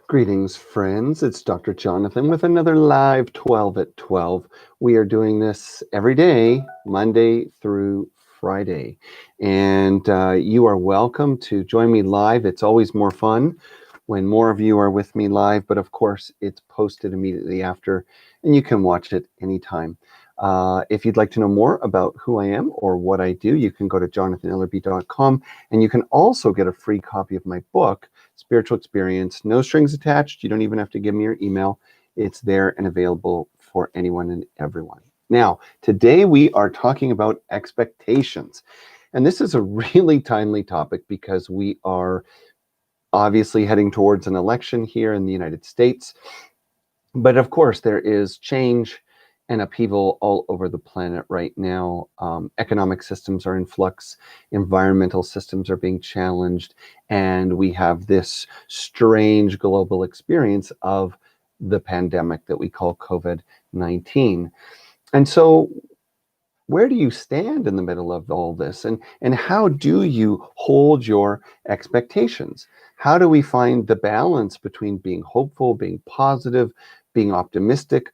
Greetings, friends. It's Dr. Jonathan with another live 12 at 12. We are doing this every day, Monday through Friday. And you are welcome to join me live. It's always more fun when more of you are with me live, but of course, it's posted immediately after, and you can watch it anytime. If you'd like to know more about who I am or what I do, you can go to jonathanellerby.com, and you can also get a free copy of my book, Spiritual Experience, no strings attached. You don't even have to give me your email. It's there and available for anyone and everyone. Now, today we are talking about expectations. And this is a really timely topic because we are obviously heading towards an election here in the United States. But of course, there is change and upheaval all over the planet right now. Economic systems are in flux, environmental systems are being challenged, and we have this strange global experience of the pandemic that we call COVID-19. And so, where do you stand in the middle of all this? And how do you hold your expectations? How do we find the balance between being hopeful, being positive, being optimistic,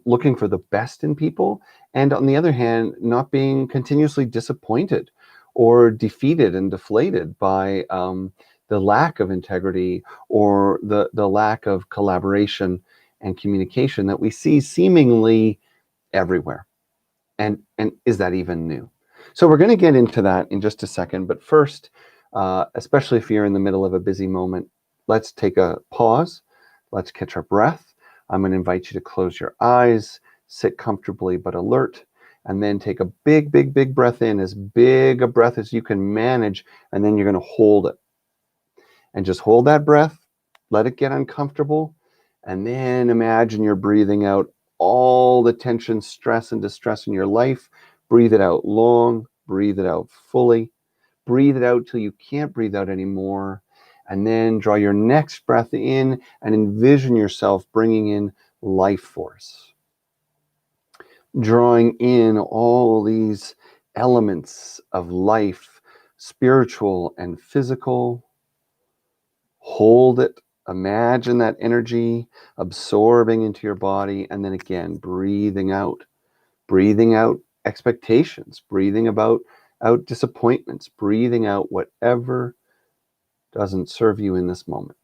looking for the best in people, and on the other hand, not being continuously disappointed or defeated and deflated by the lack of integrity or the lack of collaboration and communication that we see seemingly everywhere? And is that even new? So we're going to get into that in just a second. But first, especially if you're in the middle of a busy moment, let's take a pause. Let's catch our breath. I'm going to invite you to close your eyes, sit comfortably but alert, and then take a big, big, big breath in, as big a breath as you can manage, and then you're going to hold it. And just hold that breath, let it get uncomfortable, and then imagine you're breathing out all the tension, stress, and distress in your life. Breathe it out long, breathe it out fully, breathe it out till you can't breathe out anymore. And then draw your next breath in and envision yourself bringing in life force, drawing in all these elements of life, spiritual and physical. Hold it. Imagine that energy absorbing into your body, and then again, breathing out expectations, breathing out disappointments, breathing out whatever doesn't serve you in this moment.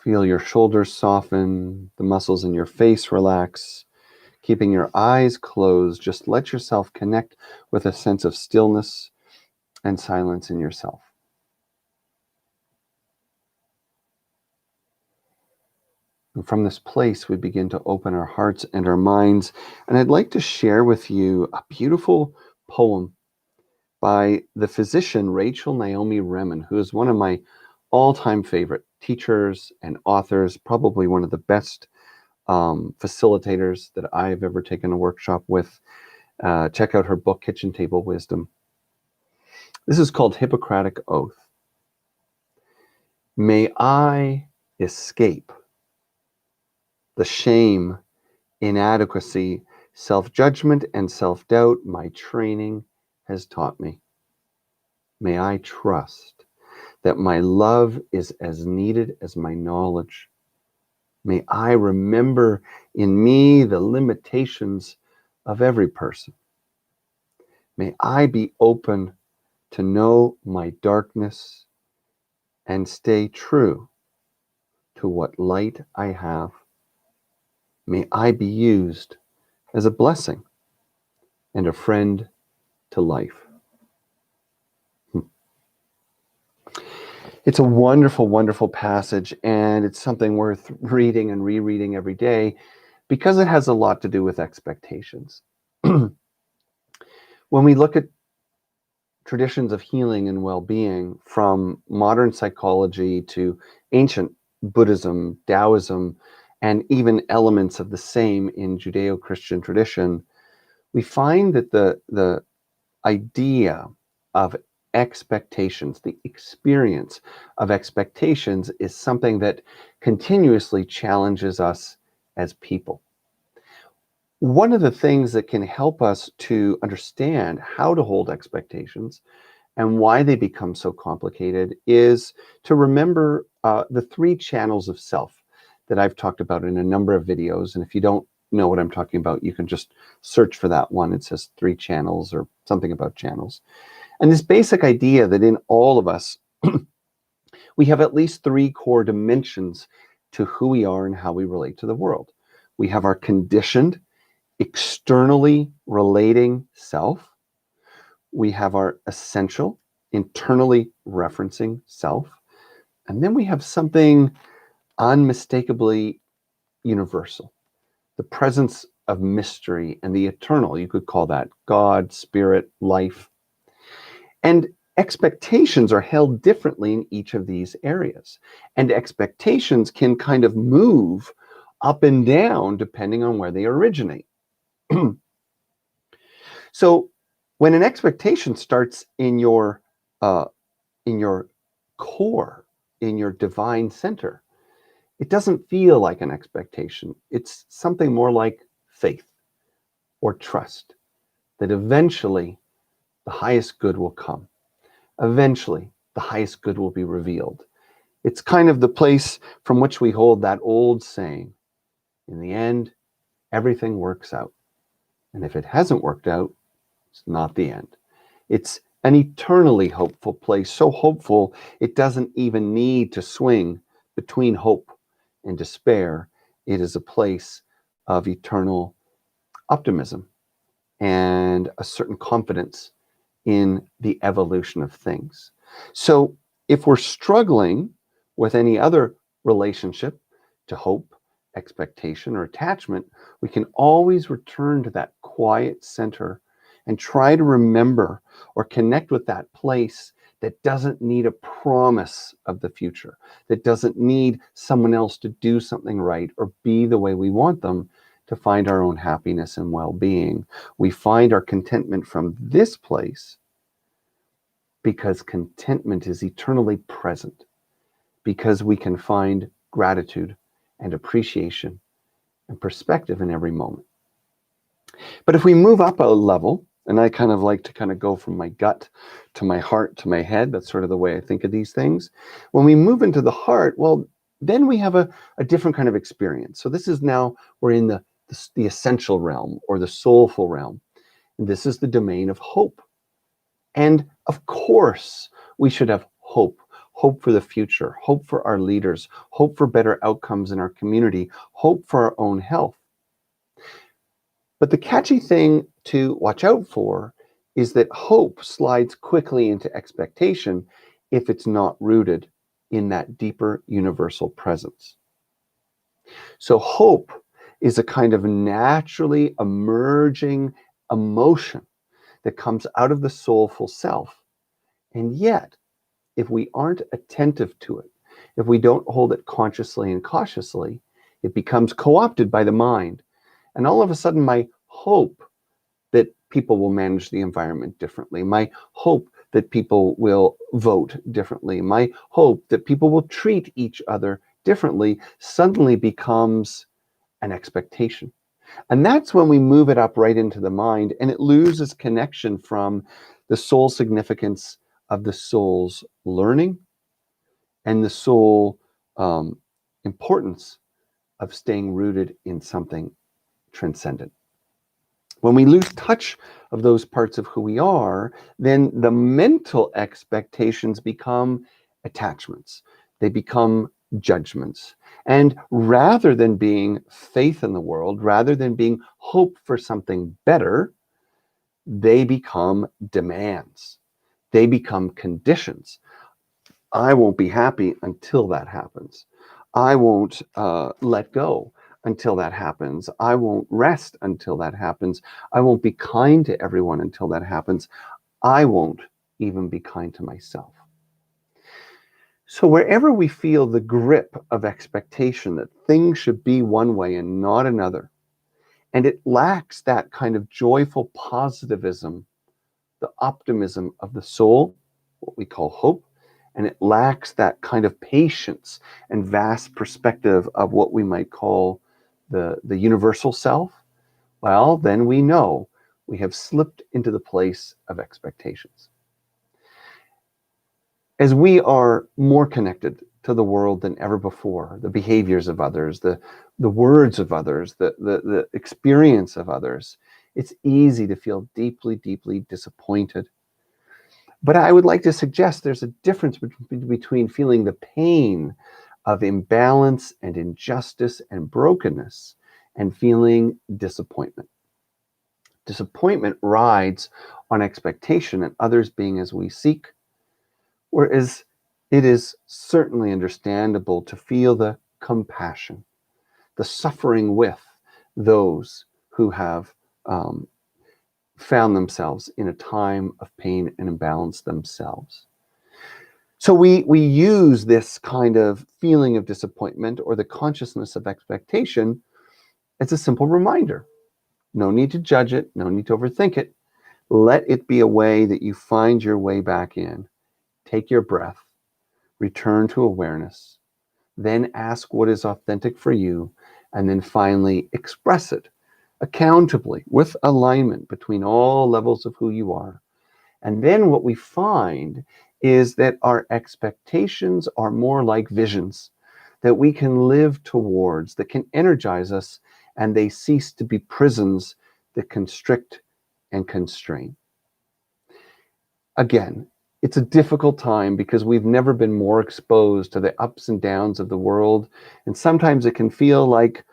Feel your shoulders soften, the muscles in your face relax. Keeping your eyes closed, just let yourself connect with a sense of stillness and silence in yourself. And from this place, we begin to open our hearts and our minds. And I'd like to share with you a beautiful poem by the physician Rachel Naomi Remen, who is one of my all-time favorite teachers and authors, probably one of the best facilitators that I've ever taken a workshop with. Check out her book, Kitchen Table Wisdom. This is called Hippocratic Oath. May I escape the shame, inadequacy, self-judgment, and self-doubt my training has taught me. May I trust that my love is as needed as my knowledge. May I remember in me the limitations of every person. May I be open to know my darkness and stay true to what light I have. May I be used as a blessing and a friend to life. It's a wonderful, wonderful passage, and it's something worth reading and rereading every day because it has a lot to do with expectations. When we look at traditions of healing and well-being, from modern psychology to ancient Buddhism, Taoism, and even elements of the same in Judeo-Christian tradition, we find that the idea of expectations, the experience of expectations, is something that continuously challenges us as people. One of the things that can help us to understand how to hold expectations and why they become so complicated is to remember the three channels of self that I've talked about in a number of videos. And if you don't know what I'm talking about, you can just search for that one. It says 3 channels or something about channels. And this basic idea that in all of us, we have at least 3 core dimensions to who we are and how we relate to the world. We have our conditioned, externally relating self. We have our essential, internally referencing self. And then we have something unmistakably universal, the presence of mystery and the eternal. You could call that God, spirit, life. And expectations are held differently in each of these areas. And expectations can kind of move up and down depending on where they originate. So when an expectation starts in your core, in your divine center, it doesn't feel like an expectation. It's something more like faith or trust that eventually the highest good will come. Eventually, the highest good will be revealed. It's kind of the place from which we hold that old saying, in the end, everything works out. And if it hasn't worked out, it's not the end. It's an eternally hopeful place, so hopeful it doesn't even need to swing between hope and despair. It is a place of eternal optimism and a certain confidence in the evolution of things. So if we're struggling with any other relationship to hope, expectation, or attachment, we can always return to that quiet center and try to remember or connect with that place that doesn't need a promise of the future, that doesn't need someone else to do something right or be the way we want them to find our own happiness and well-being. We find our contentment from this place because contentment is eternally present, because we can find gratitude and appreciation and perspective in every moment. But if we move up a level, and I kind of like to kind of go from my gut to my heart to my head, that's sort of the way I think of these things. When we move into the heart, well, then we have a different kind of experience. So this is now, we're in the essential realm or the soulful realm. And this is the domain of hope. And of course, we should have hope for the future, hope for our leaders, hope for better outcomes in our community, hope for our own health. But the catchy thing to watch out for is that hope slides quickly into expectation if it's not rooted in that deeper universal presence. So hope is a kind of naturally emerging emotion that comes out of the soulful self. And yet, if we aren't attentive to it, if we don't hold it consciously and cautiously, it becomes co-opted by the mind. And all of a sudden, my hope that people will manage the environment differently, my hope that people will vote differently, my hope that people will treat each other differently suddenly becomes an expectation. And that's when we move it up right into the mind and it loses connection from the soul significance of the soul's learning and the soul importance of staying rooted in something transcendent. When we lose touch of those parts of who we are, then the mental expectations become attachments. They become judgments. And rather than being faith in the world, rather than being hope for something better, they become demands. They become conditions. I won't be happy until that happens. I won't let go until that happens. I won't rest until that happens. I won't be kind to everyone until that happens. I won't even be kind to myself. So wherever we feel the grip of expectation that things should be one way and not another, and it lacks that kind of joyful positivism, the optimism of the soul, what we call hope, and it lacks that kind of patience and vast perspective of what we might call the universal self, well, then we know we have slipped into the place of expectations. As we are more connected to the world than ever before, the behaviors of others, the words of others, the experience of others, it's easy to feel deeply, deeply disappointed. But I would like to suggest there's a difference between feeling the pain of imbalance and injustice and brokenness and feeling disappointment. Disappointment rides on expectation and others being as we seek, whereas it is certainly understandable to feel the compassion, the suffering with those who have found themselves in a time of pain and imbalance themselves. So we use this kind of feeling of disappointment or the consciousness of expectation as a simple reminder. No need to judge it, no need to overthink it. Let it be a way that you find your way back in. Take your breath, return to awareness, then ask what is authentic for you, and then finally express it accountably with alignment between all levels of who you are. And then what we find is that our expectations are more like visions that we can live towards, that can energize us, and they cease to be prisons that constrict and constrain. Again, it's a difficult time because we've never been more exposed to the ups and downs of the world. And sometimes it can feel like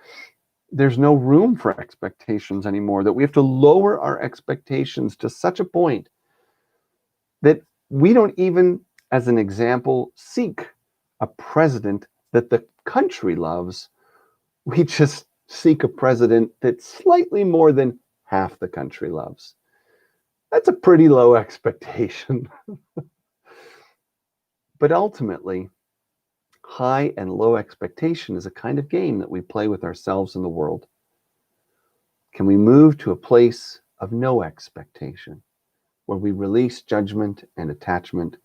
there's no room for expectations anymore, that we have to lower our expectations to such a point that we don't even, as an example, seek a president that the country loves. We just seek a president that slightly more than half the country loves. That's a pretty low expectation. But ultimately, high and low expectation is a kind of game that we play with ourselves and the world. Can we move to a place of no expectation, where we release judgment and attachment,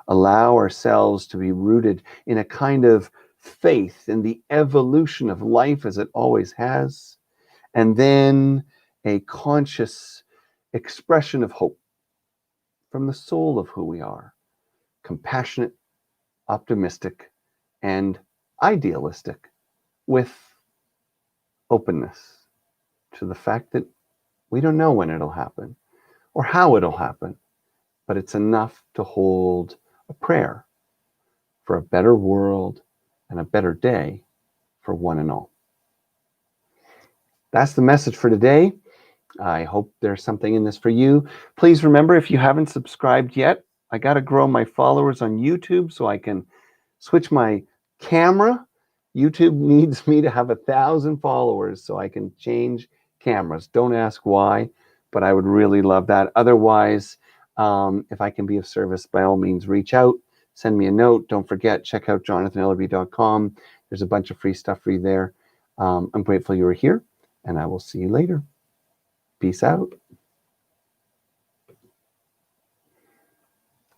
allow ourselves to be rooted in a kind of faith in the evolution of life as it always has, and then a conscious expression of hope from the soul of who we are, compassionate, optimistic, and idealistic, with openness to the fact that we don't know when it'll happen or how it'll happen, but it's enough to hold a prayer for a better world and a better day for one and all. That's the message for today. I hope there's something in this for you. Please remember, if you haven't subscribed yet, I got to grow my followers on YouTube so I can switch my camera. YouTube needs me to have 1,000 followers so I can change cameras. Don't ask why, but I would really love that. Otherwise, if I can be of service, by all means, reach out, send me a note. Don't forget, check out jonathanellerby.com. There's a bunch of free stuff for you there. I'm grateful you were here, and I will see you later. Peace out.